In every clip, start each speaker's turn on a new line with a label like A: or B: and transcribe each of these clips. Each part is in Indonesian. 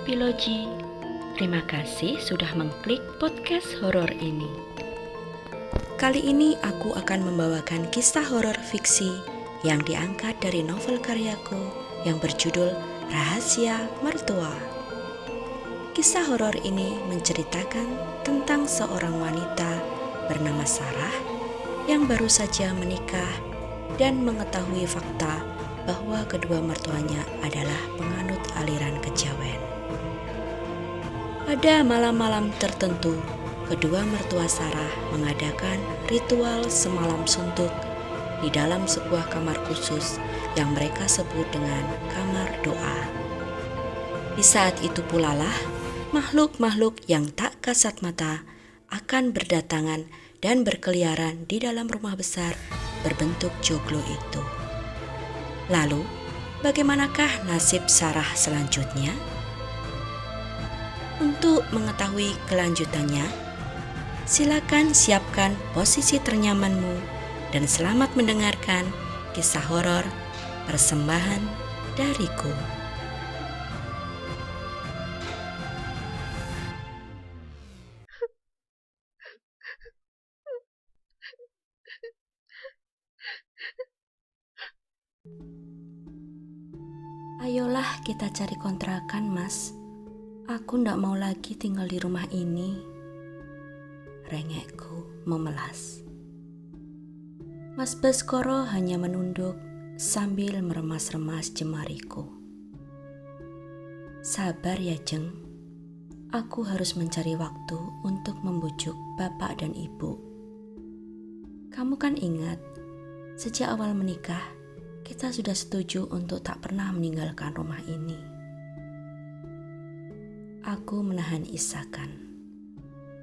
A: Epilogi. Terima kasih sudah mengklik podcast horor ini.
B: Kali ini aku akan membawakan kisah horor fiksi yang diangkat dari novel karyaku yang berjudul Rahasia Mertua. Kisah horor ini menceritakan tentang seorang wanita bernama Sarah yang baru saja menikah dan mengetahui fakta bahwa kedua mertuanya adalah penganut aliran kejawen. Pada malam-malam tertentu, kedua mertua Sarah mengadakan ritual semalam suntuk di dalam sebuah kamar khusus yang mereka sebut dengan kamar doa. Di saat itu pula lah makhluk-makhluk yang tak kasat mata akan berdatangan dan berkeliaran di dalam rumah besar berbentuk joglo itu. Lalu, bagaimanakah nasib Sarah selanjutnya? Untuk mengetahui kelanjutannya, silakan siapkan posisi ternyamanmu dan selamat mendengarkan kisah horor persembahan dariku. Ayolah kita cari kontrakan, Mas. Aku ndak mau lagi tinggal di rumah ini. Rengekku memelas. Mas Baskoro hanya menunduk sambil meremas-remas jemariku. Sabar ya, Jeng. Aku harus mencari waktu untuk membujuk bapak dan ibu. Kamu kan ingat, sejak awal menikah, kita sudah setuju untuk tak pernah meninggalkan rumah ini. Aku menahan isakan.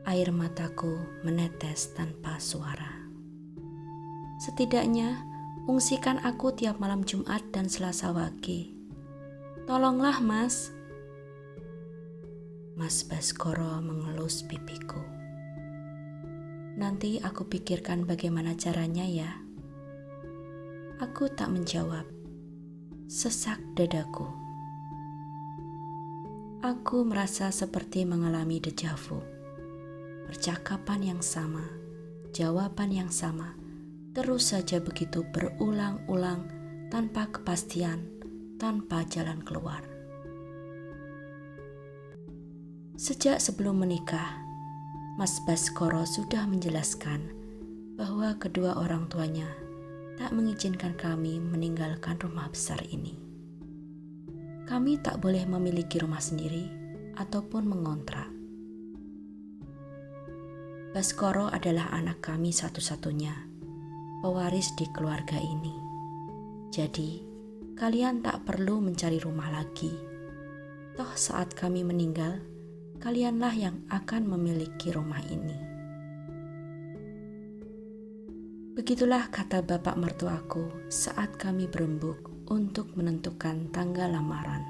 B: Air mataku menetes tanpa suara. Setidaknya, ungsikan aku tiap malam Jumat dan Selasa Wage. Tolonglah, Mas. Mas Baskoro mengelus pipiku. Nanti aku pikirkan bagaimana caranya ya. Aku tak menjawab. Sesak dadaku. Aku merasa seperti mengalami deja vu. Percakapan yang sama, jawaban yang sama, terus saja begitu berulang-ulang tanpa kepastian, tanpa jalan keluar. Sejak sebelum menikah, Mas Baskoro sudah menjelaskan bahwa kedua orang tuanya tak mengizinkan kami meninggalkan rumah besar ini. Kami tak boleh memiliki rumah sendiri ataupun mengontrak. Baskoro adalah anak kami satu-satunya, pewaris di keluarga ini. Jadi, kalian tak perlu mencari rumah lagi. Toh saat kami meninggal, kalianlah yang akan memiliki rumah ini. Begitulah kata bapak mertuaku saat kami berembuk untuk menentukan tanggal lamaran.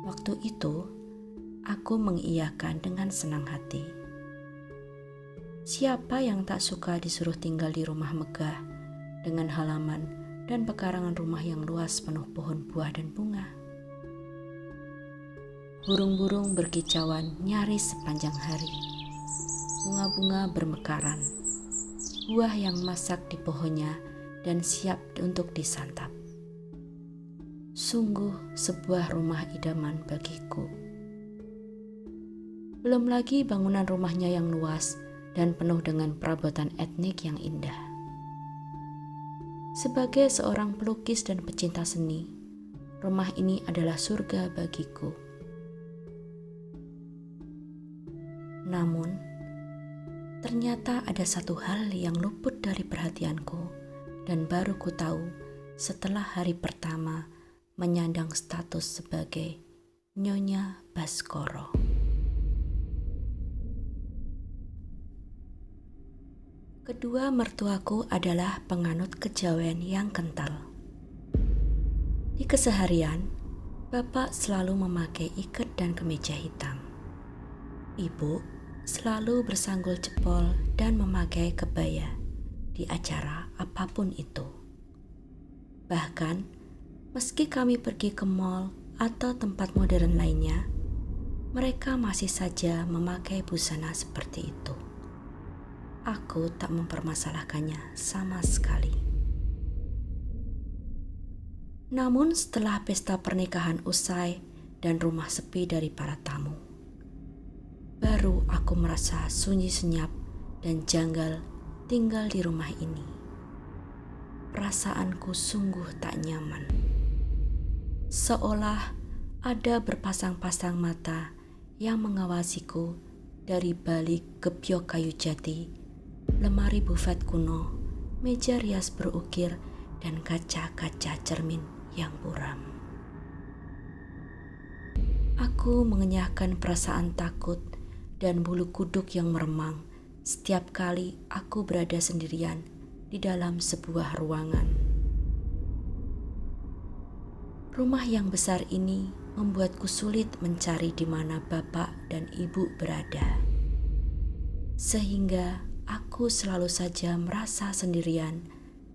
B: Waktu itu, aku mengiyakan dengan senang hati. Siapa yang tak suka disuruh tinggal di rumah megah dengan halaman dan pekarangan rumah yang luas penuh pohon buah dan bunga? Burung-burung berkicauan nyaris sepanjang hari. Bunga-bunga bermekaran. Buah yang masak di pohonnya dan siap untuk disantap. Sungguh sebuah rumah idaman bagiku. Belum lagi bangunan rumahnya yang luas dan penuh dengan perabotan etnik yang indah. Sebagai seorang pelukis dan pecinta seni, rumah ini adalah surga bagiku. Namun, ternyata ada satu hal yang luput dari perhatianku dan baru ku tahu setelah hari pertama menyandang status sebagai Nyonya Baskoro. Kedua mertuaku adalah penganut kejawen yang kental. Di keseharian, bapak selalu memakai ikat dan kemeja hitam. Ibu selalu bersanggul jepol dan memakai kebaya di acara apapun itu. Bahkan, meski kami pergi ke mall atau tempat modern lainnya, mereka masih saja memakai busana seperti itu. Aku tak mempermasalahkannya sama sekali. Namun setelah pesta pernikahan usai dan rumah sepi dari para tamu, baru aku merasa sunyi senyap dan janggal tinggal di rumah ini. Perasaanku sungguh tak nyaman. Seolah ada berpasang-pasang mata yang mengawasiku dari balik gebyok kayu jati, lemari bufet kuno, meja rias berukir, dan kaca-kaca cermin yang buram. Aku mengenyahkan perasaan takut dan bulu kuduk yang meremang setiap kali aku berada sendirian di dalam sebuah ruangan. Rumah yang besar ini membuatku sulit mencari di mana bapak dan ibu berada. Sehingga aku selalu saja merasa sendirian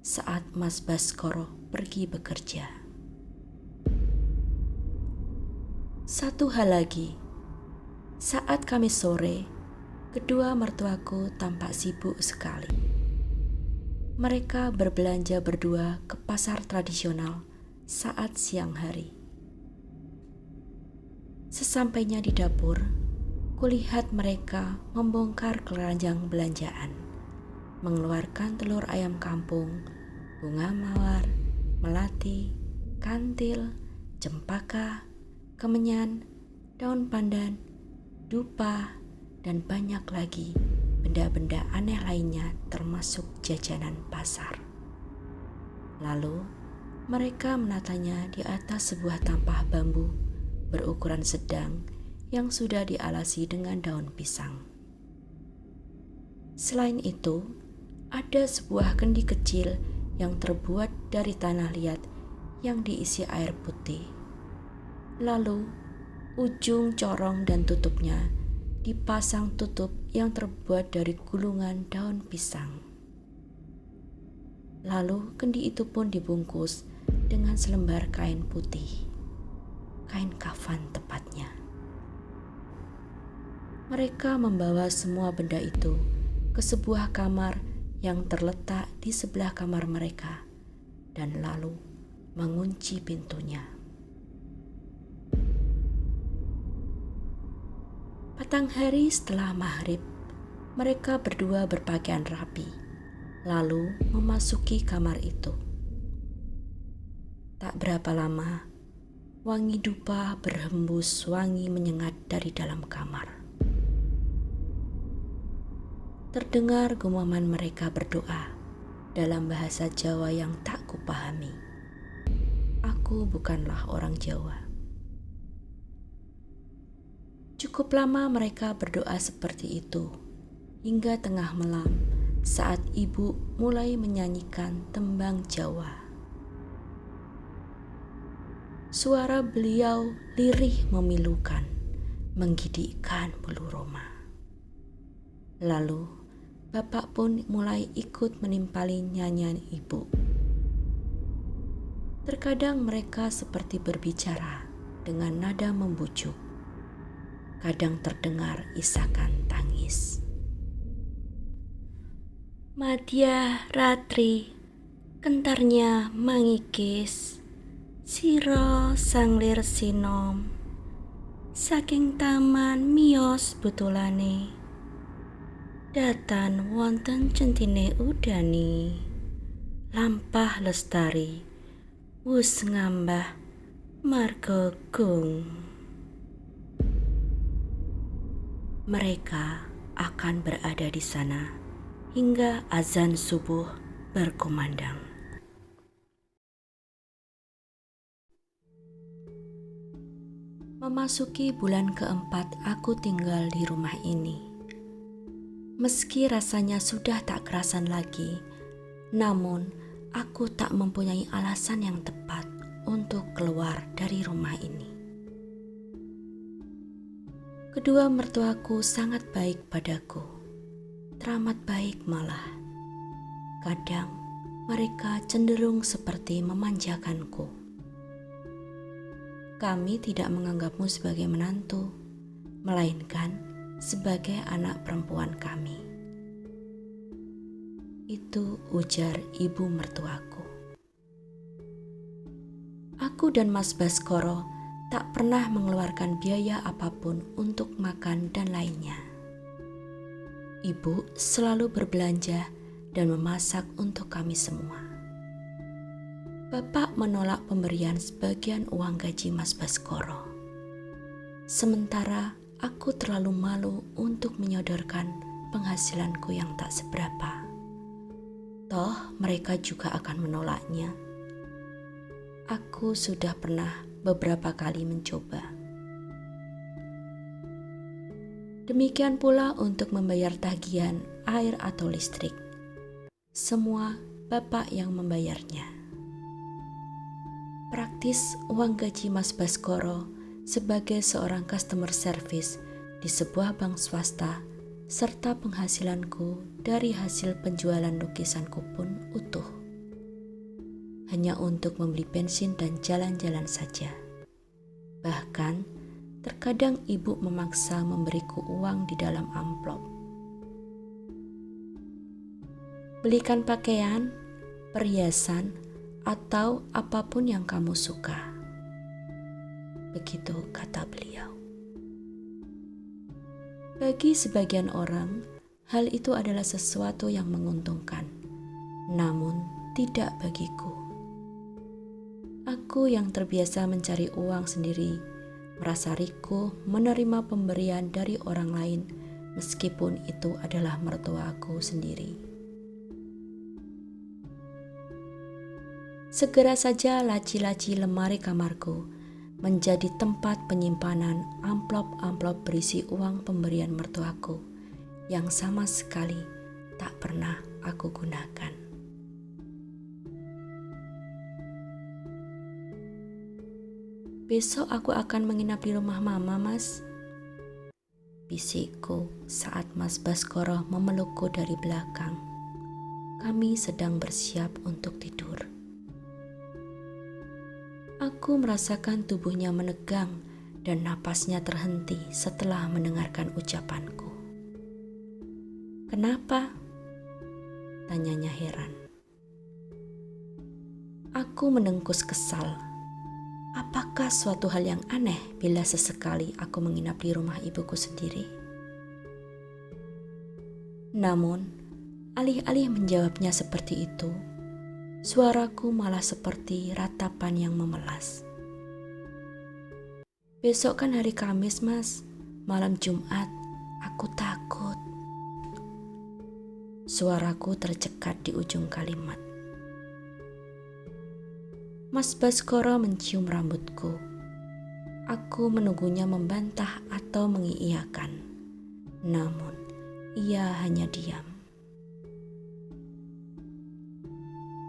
B: saat Mas Baskoro pergi bekerja. Satu hal lagi, saat Kamis sore, kedua mertuaku tampak sibuk sekali. Mereka berbelanja berdua ke pasar tradisional saat siang hari. Sesampainya di dapur, kulihat mereka membongkar keranjang belanjaan, mengeluarkan telur ayam kampung, bunga mawar, melati, kantil, cempaka, kemenyan, daun pandan, dupa, dan banyak lagi benda-benda aneh lainnya termasuk jajanan pasar. Lalu mereka menatanya di atas sebuah tampah bambu berukuran sedang yang sudah dialasi dengan daun pisang. Selain itu, ada sebuah kendi kecil yang terbuat dari tanah liat yang diisi air putih. Lalu, ujung corong dan tutupnya dipasang tutup yang terbuat dari gulungan daun pisang. Lalu, kendi itu pun dibungkus dengan selembar kain putih, kain kafan tepatnya. Mereka membawa semua benda itu ke sebuah kamar yang terletak di sebelah kamar mereka dan lalu mengunci pintunya. Petang hari setelah maghrib, mereka berdua berpakaian rapi, lalu memasuki kamar itu. Tak berapa lama, wangi dupa berhembus wangi menyengat dari dalam kamar. Terdengar gumaman mereka berdoa dalam bahasa Jawa yang tak kupahami. Aku bukanlah orang Jawa. Cukup lama mereka berdoa seperti itu, hingga tengah malam saat ibu mulai menyanyikan tembang Jawa. Suara beliau lirih memilukan, menggigitkan bulu roma. Lalu, bapak pun mulai ikut menimpali nyanyian ibu. Terkadang mereka seperti berbicara dengan nada membujuk. Kadang terdengar isakan tangis. Madya ratri, kentarnya mangikis, sira sanglir sinom, saking taman miyos butulane, datan wonten centine udani, lampah lestari, wus ngambah marga gung. Mereka akan berada di sana hingga azan subuh berkumandang. Memasuki bulan keempat aku tinggal di rumah ini. Meski rasanya sudah tak kerasan lagi, namun aku tak mempunyai alasan yang tepat untuk keluar dari rumah ini. Kedua mertuaku sangat baik padaku, teramat baik malah. Kadang mereka cenderung seperti memanjakanku. Kami tidak menganggapmu sebagai menantu, melainkan sebagai anak perempuan kami. Itu ujar ibu mertuaku. Aku dan Mas Baskoro tak pernah mengeluarkan biaya apapun untuk makan dan lainnya. Ibu selalu berbelanja dan memasak untuk kami semua. Bapak menolak pemberian sebagian uang gaji Mas Baskoro. Sementara aku terlalu malu untuk menyodorkan penghasilanku yang tak seberapa. Toh mereka juga akan menolaknya. Aku sudah pernah beberapa kali mencoba. Demikian pula untuk membayar tagihan air atau listrik. Semua Bapak yang membayarnya. Praktis uang gaji Mas Baskoro sebagai seorang customer service di sebuah bank swasta serta penghasilanku dari hasil penjualan lukisanku pun utuh. Hanya untuk membeli bensin dan jalan-jalan saja. Bahkan terkadang ibu memaksa memberiku uang di dalam amplop. Belikan pakaian, perhiasan, atau apapun yang kamu suka. Begitu kata beliau. Bagi sebagian orang, hal itu adalah sesuatu yang menguntungkan. Namun tidak bagiku. Aku yang terbiasa mencari uang sendiri, merasa rikuh menerima pemberian dari orang lain meskipun itu adalah mertuaku sendiri. Segera saja laci-laci lemari kamarku menjadi tempat penyimpanan amplop-amplop berisi uang pemberian mertuaku yang sama sekali tak pernah aku gunakan. Besok aku akan menginap di rumah Mama, Mas. Bisikku saat Mas Baskoro memelukku dari belakang. Kami sedang bersiap untuk tidur. Aku merasakan tubuhnya menegang dan napasnya terhenti setelah mendengarkan ucapanku. "Kenapa?" tanyanya heran. Aku menengkus kesal. Apakah suatu hal yang aneh bila sesekali aku menginap di rumah ibuku sendiri? Namun, alih-alih menjawabnya seperti itu, suaraku malah seperti ratapan yang memelas. "Besok kan hari Kamis, Mas. Malam Jumat, aku takut." Suaraku tercekat di ujung kalimat. Mas Baskoro mencium rambutku. Aku menunggunya membantah atau mengiyakan. Namun, ia hanya diam.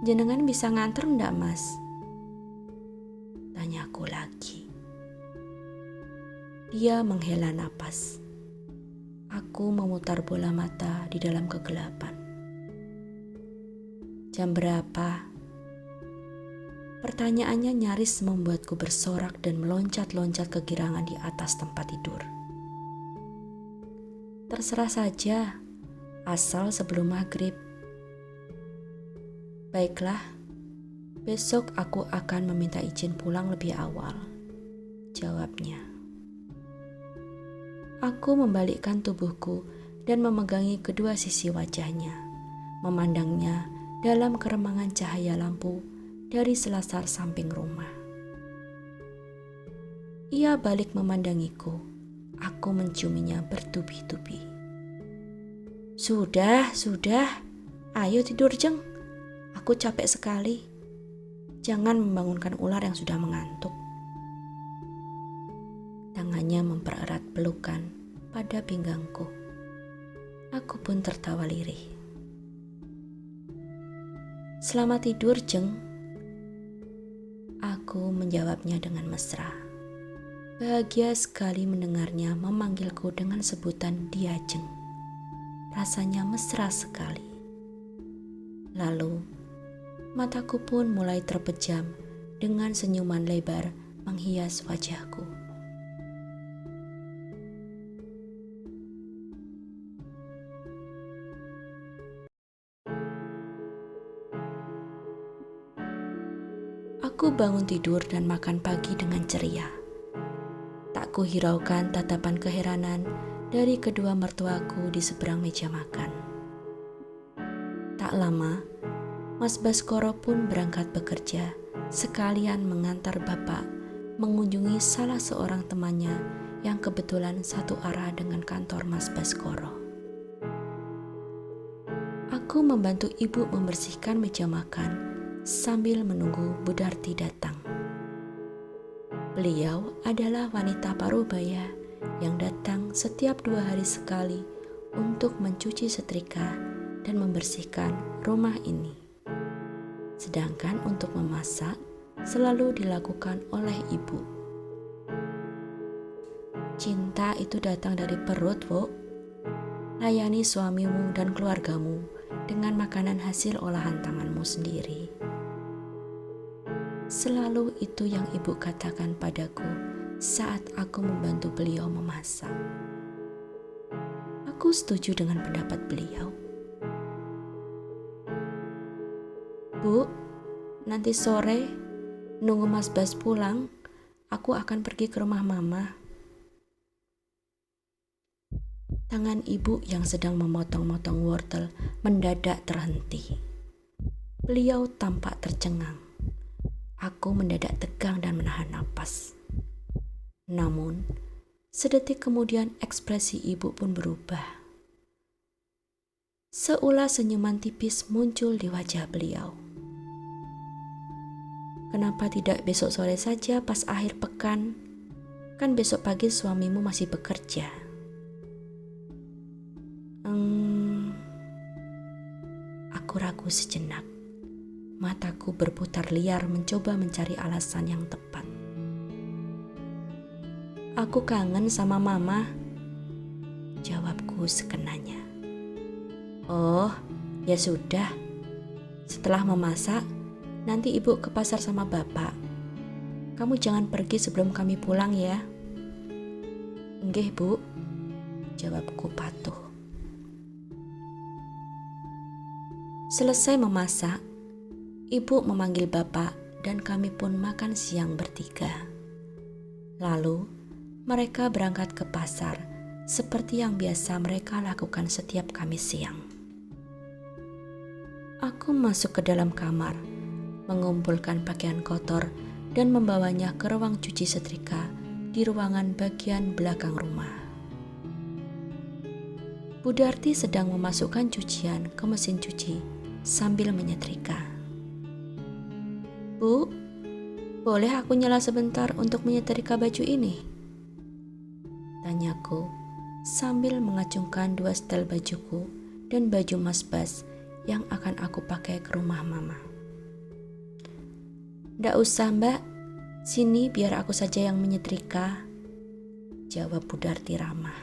B: "Jenengan bisa nganter ndak, Mas?" tanyaku lagi. Dia menghela napas. Aku memutar bola mata di dalam kegelapan. "Jam berapa?" Pertanyaannya nyaris membuatku bersorak dan meloncat-loncat kegirangan di atas tempat tidur. "Terserah saja, asal sebelum maghrib." "Baiklah, besok aku akan meminta izin pulang lebih awal," jawabnya. Aku membalikkan tubuhku dan memegangi kedua sisi wajahnya, memandangnya dalam keremangan cahaya lampu dari selasar samping rumah. Ia balik memandangiku. Aku menciuminya bertubi-tubi. Sudah, ayo tidur, Jeng. Aku capek sekali. Jangan membangunkan ular yang sudah mengantuk." Tangannya mempererat pelukan pada pinggangku. Aku pun tertawa lirih. "Selamat tidur, Jeng." Aku menjawabnya dengan mesra. Bahagia sekali mendengarnya memanggilku dengan sebutan dia Jeng. Rasanya mesra sekali. Lalu, mataku pun mulai terpejam dengan senyuman lebar menghias wajahku. Aku bangun tidur dan makan pagi dengan ceria. Tak kuhiraukan tatapan keheranan dari kedua mertuaku di seberang meja makan. Tak lama, Mas Baskoro pun berangkat bekerja, sekalian mengantar bapak mengunjungi salah seorang temannya yang kebetulan satu arah dengan kantor Mas Baskoro. Aku membantu ibu membersihkan meja makan sambil menunggu Budarti datang. Beliau adalah wanita parubaya yang datang setiap 2 hari sekali untuk mencuci setrika dan membersihkan rumah ini. Sedangkan untuk memasak selalu dilakukan oleh ibu. Cinta itu datang dari perut, Wo. Layani suamimu dan keluargamu dengan makanan hasil olahan tanganmu sendiri. Selalu itu yang ibu katakan padaku saat aku membantu beliau memasak. Aku setuju dengan pendapat beliau. Bu, nanti sore nunggu Mas Bas pulang, aku akan pergi ke rumah Mama. Tangan ibu yang sedang memotong-motong wortel mendadak terhenti. Beliau tampak tercengang. Aku mendadak tegang dan menahan napas. Namun, sedetik kemudian ekspresi ibu pun berubah. Seulas senyuman tipis muncul di wajah beliau. Kenapa tidak besok sore saja pas akhir pekan? Kan besok pagi suamimu masih bekerja. Aku ragu sejenak. Mataku berputar liar mencoba mencari alasan yang tepat. Aku kangen sama Mama, jawabku sekenanya. Oh, ya sudah. Setelah memasak, nanti ibu ke pasar sama bapak. Kamu jangan pergi sebelum kami pulang ya. Nggih, Bu, jawabku patuh. Selesai memasak, ibu memanggil bapak dan kami pun makan siang bertiga. Lalu mereka berangkat ke pasar seperti yang biasa mereka lakukan setiap Kamis siang. Aku masuk ke dalam kamar, mengumpulkan pakaian kotor dan membawanya ke ruang cuci setrika di ruangan bagian belakang rumah. Budarti sedang memasukkan cucian ke mesin cuci sambil menyetrika. Bu, boleh aku nyala sebentar untuk menyetrika baju ini? Tanyaku sambil mengacungkan 2 setel bajuku dan baju Mas Bas yang akan aku pakai ke rumah Mama. Nggak usah, Mbak. Sini biar aku saja yang menyetrika, jawab Budarti ramah.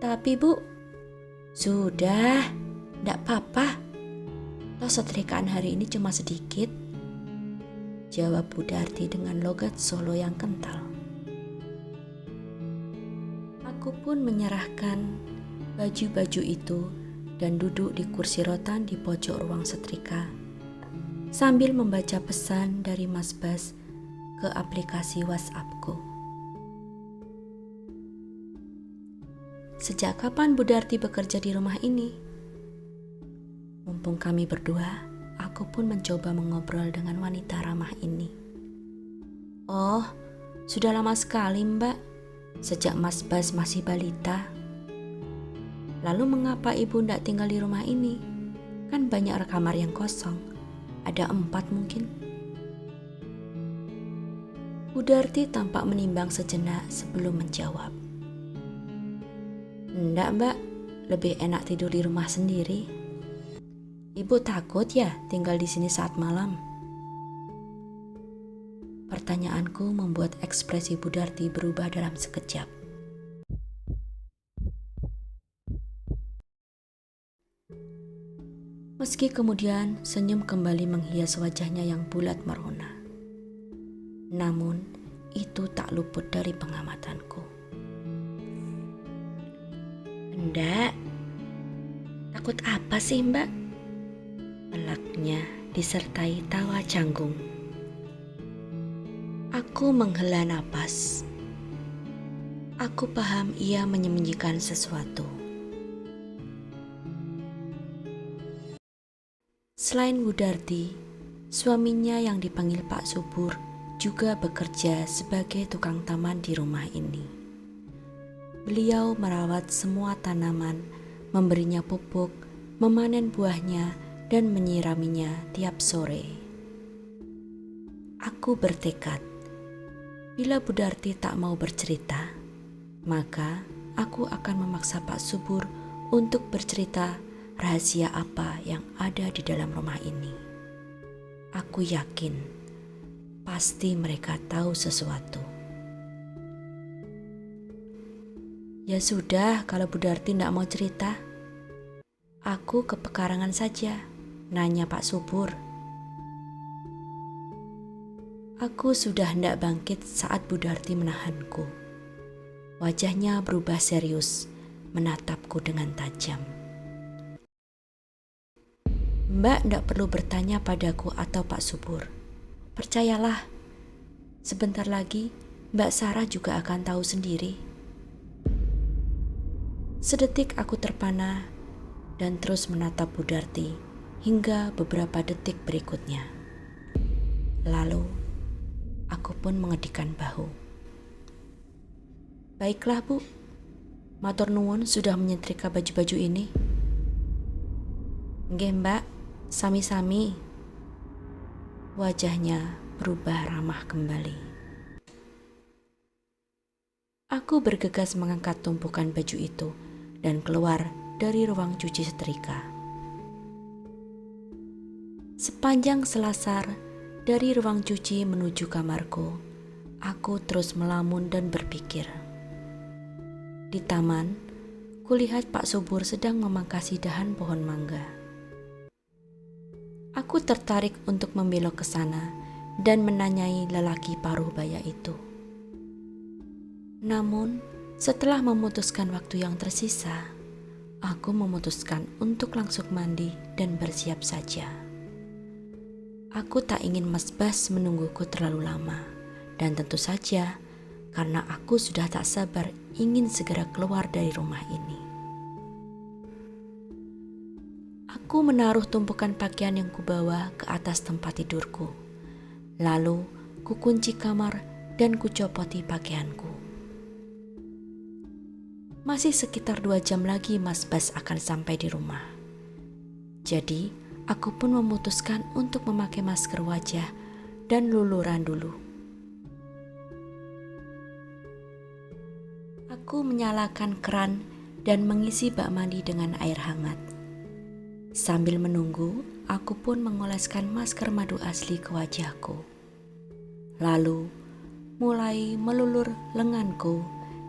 B: Tapi Bu, sudah, nggak apa-apa. Toh setrikaan hari ini cuma sedikit, jawab Budarti dengan logat Solo yang kental. Aku pun menyerahkan baju-baju itu dan duduk di kursi rotan di pojok ruang setrika sambil membaca pesan dari Mas Bas ke aplikasi WhatsAppku. Sejak kapan Budarti bekerja di rumah ini? Mumpung kami berdua, aku pun mencoba mengobrol dengan wanita ramah ini. Oh, sudah lama sekali, Mbak. Sejak Mas Bas masih balita. Lalu mengapa ibu tidak tinggal di rumah ini? Kan banyak kamar yang kosong. Ada 4 mungkin. Budarti tampak menimbang sejenak sebelum menjawab. Enggak, Mbak. Lebih enak tidur di rumah sendiri. Ibu takut ya tinggal di sini saat malam? Pertanyaanku membuat ekspresi Budarti berubah dalam sekejap. Meski kemudian senyum kembali menghias wajahnya yang bulat merona. Namun, itu tak luput dari pengamatanku.
A: "Ndak, takut apa sih Mbak?" pelaknya disertai tawa canggung.
B: Aku menghela napas. Aku paham ia menyembunyikan sesuatu. Selain Budarti, suaminya yang dipanggil Pak Subur juga bekerja sebagai tukang taman di rumah ini. Beliau merawat semua tanaman, memberinya pupuk, memanen buahnya, dan menyiraminya tiap sore. Aku bertekad, bila Budarti tak mau bercerita, maka aku akan memaksa Pak Subur untuk bercerita rahasia apa yang ada di dalam rumah ini. Aku yakin, pasti mereka tahu sesuatu. Ya sudah, kalau Budarti tidak mau cerita, aku ke pekarangan saja, nanya Pak Subur. Aku sudah hendak bangkit saat Budarti menahanku. Wajahnya berubah serius, menatapku dengan tajam. Mbak tidak perlu bertanya padaku atau Pak Subur. Percayalah, sebentar lagi Mbak Sarah juga akan tahu sendiri. Sedetik aku terpana dan terus menatap Budarti hingga beberapa detik berikutnya. Lalu, aku pun mengedikkan bahu. Baiklah Bu, matur nuwun sudah menyetrika baju-baju ini. Nggih Mbak, sami-sami. Wajahnya berubah ramah kembali. Aku bergegas mengangkat tumpukan baju itu dan keluar dari ruang cuci setrika. Sepanjang selasar dari ruang cuci menuju kamarku, aku terus melamun dan berpikir. Di taman, kulihat Pak Subur sedang memangkasi dahan pohon mangga. Aku tertarik untuk membelok ke sana dan menanyai lelaki paruh baya itu. Namun, setelah memutuskan waktu yang tersisa, aku memutuskan untuk langsung mandi dan bersiap saja. Aku tak ingin Mas Bas menungguku terlalu lama, dan tentu saja karena aku sudah tak sabar ingin segera keluar dari rumah ini. Aku menaruh tumpukan pakaian yang kubawa ke atas tempat tidurku. Lalu kukunci kamar dan kucopoti pakaianku. Masih sekitar 2 jam lagi Mas Bas akan sampai di rumah. Jadi, aku pun memutuskan untuk memakai masker wajah dan luluran dulu. Aku menyalakan keran dan mengisi bak mandi dengan air hangat. Sambil menunggu, aku pun mengoleskan masker madu asli ke wajahku. Lalu, mulai melulur lenganku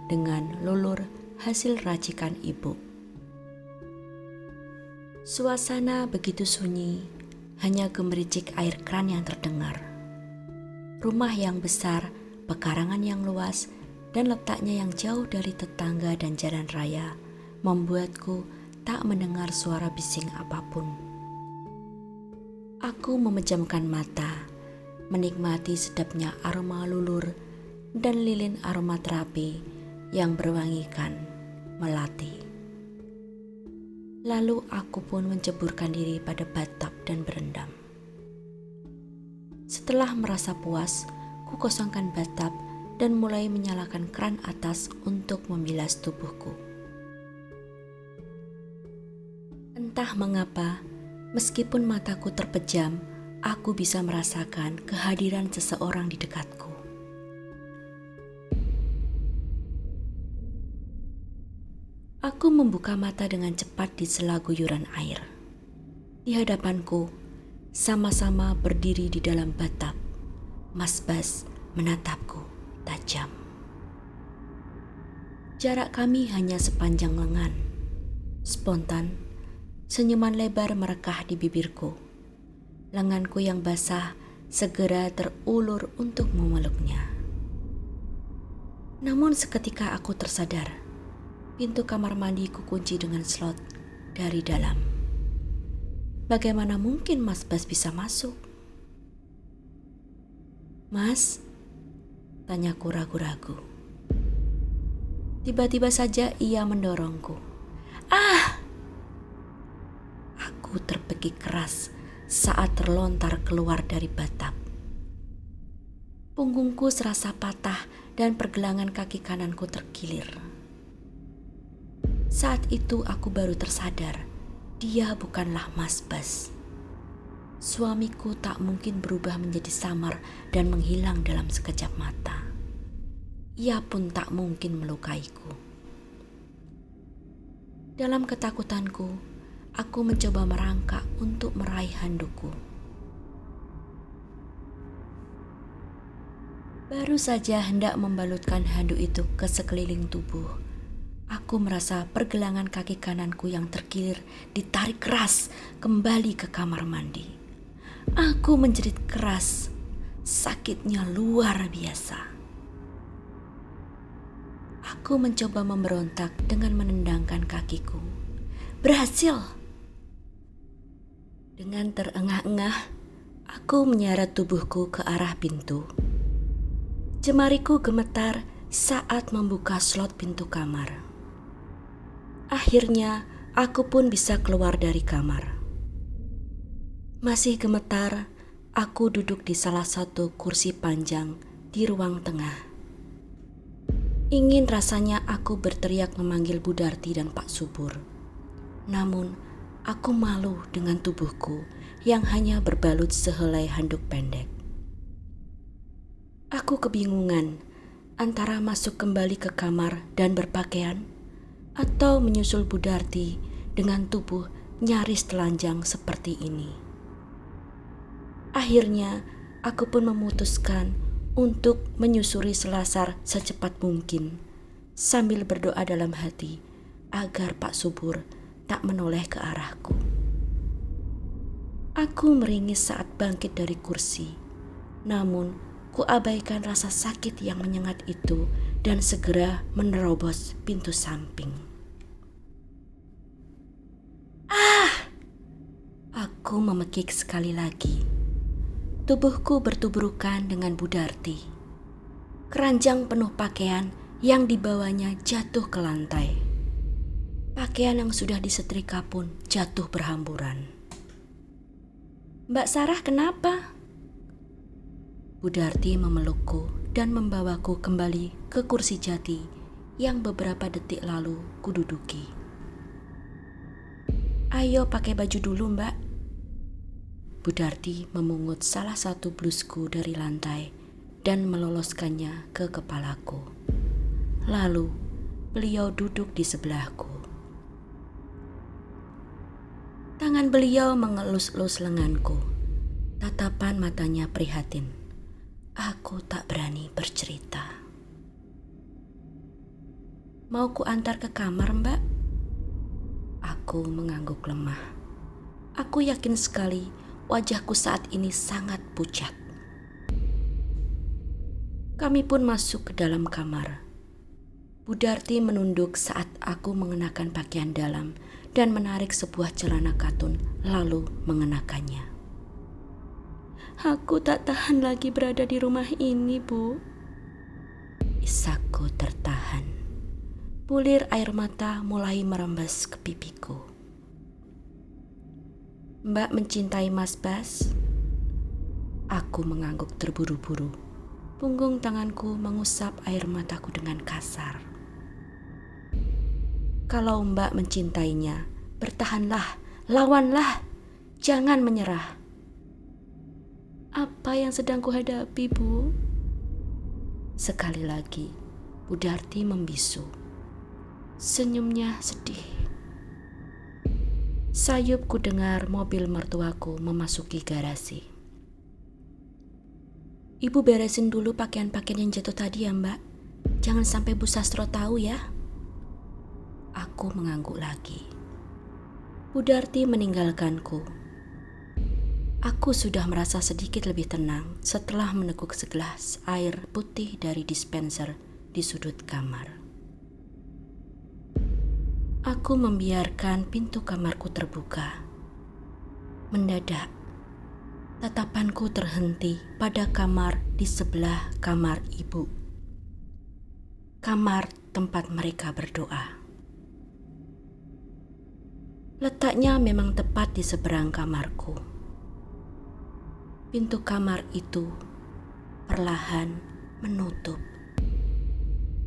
B: dengan lulur hasil racikan ibu. Suasana begitu sunyi, hanya gemericik air kran yang terdengar. Rumah yang besar, pekarangan yang luas, dan letaknya yang jauh dari tetangga dan jalan raya membuatku tak mendengar suara bising apapun. Aku memejamkan mata, menikmati sedapnya aroma lulur dan lilin aromaterapi yang berwangikan melati. Lalu aku pun menceburkan diri pada bathtub dan berendam. Setelah merasa puas, ku kosongkan bathtub dan mulai menyalakan keran atas untuk membilas tubuhku. Entah mengapa, meskipun mataku terpejam, aku bisa merasakan kehadiran seseorang di dekatku. Aku membuka mata dengan cepat di sela guyuran air. Di hadapanku, sama-sama berdiri di dalam bathtub, Mas Bas menatapku tajam. Jarak kami hanya sepanjang lengan. Spontan, senyuman lebar merekah di bibirku. Lenganku yang basah segera terulur untuk memeluknya. Namun seketika aku tersadar, pintu kamar mandi kukunci dengan slot dari dalam. Bagaimana mungkin Mas Bas bisa masuk? Mas, tanyaku ragu-ragu. Tiba-tiba saja ia mendorongku. Ah! Aku terpekik keras saat terlontar keluar dari batap. Punggungku serasa patah dan pergelangan kaki kananku terkilir. Saat itu aku baru tersadar, dia bukanlah Mas Bas. Suamiku tak mungkin berubah menjadi samar dan menghilang dalam sekejap mata. Ia pun tak mungkin melukaiku. Dalam ketakutanku, aku mencoba merangkak untuk meraih handukku. Baru saja hendak membalutkan handuk itu ke sekeliling tubuh, aku merasa pergelangan kaki kananku yang terkilir ditarik keras kembali ke kamar mandi. Aku menjerit keras, sakitnya luar biasa. Aku mencoba memberontak dengan menendangkan kakiku. Berhasil! Dengan terengah-engah, aku menyeret tubuhku ke arah pintu. Jemariku gemetar saat membuka slot pintu kamar. Akhirnya, aku pun bisa keluar dari kamar. Masih gemetar, aku duduk di salah satu kursi panjang di ruang tengah. Ingin rasanya aku berteriak memanggil Bu Darti dan Pak Subur. Namun, aku malu dengan tubuhku yang hanya berbalut sehelai handuk pendek. Aku kebingungan antara masuk kembali ke kamar dan berpakaian atau menyusul Bu Darti dengan tubuh nyaris telanjang seperti ini. Akhirnya, aku pun memutuskan untuk menyusuri selasar secepat mungkin sambil berdoa dalam hati agar Pak Subur tak menoleh ke arahku. Aku meringis saat bangkit dari kursi, namun kuabaikan rasa sakit yang menyengat itu dan segera menerobos pintu samping. Ah! Aku memekik sekali lagi. Tubuhku bertubrukan dengan Bu Darti. Keranjang penuh pakaian yang dibawanya jatuh ke lantai. Pakaian yang sudah disetrika pun jatuh berhamburan. Mbak Sarah kenapa? Bu Darti memelukku dan membawaku kembali ke kursi jati yang beberapa detik lalu kududuki. Ayo pakai baju dulu Mbak. Bu Darti memungut salah satu blusku dari lantai dan meloloskannya ke kepalaku. Lalu beliau duduk di sebelahku. Tangan beliau mengelus-elus lenganku. Tatapan matanya prihatin. Aku tak berani bercerita. Mau ku antar ke kamar, Mbak? Aku mengangguk lemah. Aku yakin sekali wajahku saat ini sangat pucat. Kami pun masuk ke dalam kamar. Bu Darti menunduk saat aku mengenakan pakaian dalam dan menarik sebuah celana katun lalu mengenakannya. Aku tak tahan lagi berada di rumah ini, Bu. Isakku tertahan. Bulir air mata mulai merembes ke pipiku. Mbak mencintai Mas Bas? Aku mengangguk terburu-buru. Punggung tanganku mengusap air mataku dengan kasar. Kalau Mbak mencintainya, bertahanlah, lawanlah, jangan menyerah. Apa yang sedang kuhadapi, Bu? Sekali lagi, Bu Darti membisu. Senyumnya sedih. Sayup ku dengar mobil mertuaku memasuki garasi. Ibu beresin dulu pakaian-pakaian yang jatuh tadi ya Mbak. Jangan sampai Bu Sastro tahu ya. Aku mengangguk lagi. Bu Darti meninggalkanku. Aku sudah merasa sedikit lebih tenang setelah meneguk segelas air putih dari dispenser di sudut kamar. Aku membiarkan pintu kamarku terbuka. Mendadak, tatapanku terhenti pada kamar di sebelah kamar ibu. Kamar tempat mereka berdoa. Letaknya memang tepat di seberang kamarku. Pintu kamar itu perlahan menutup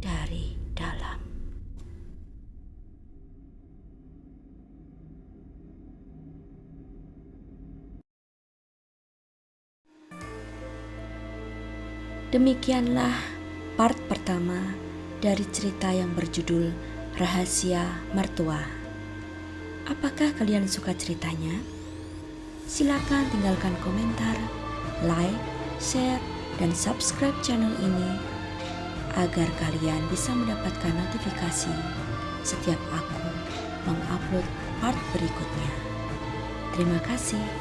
B: dari dalam. Demikianlah part pertama dari cerita yang berjudul Rahasia Mertua. Apakah kalian suka ceritanya? Silakan tinggalkan komentar, like, share, dan subscribe channel ini agar kalian bisa mendapatkan notifikasi setiap aku mengupload part berikutnya. Terima kasih.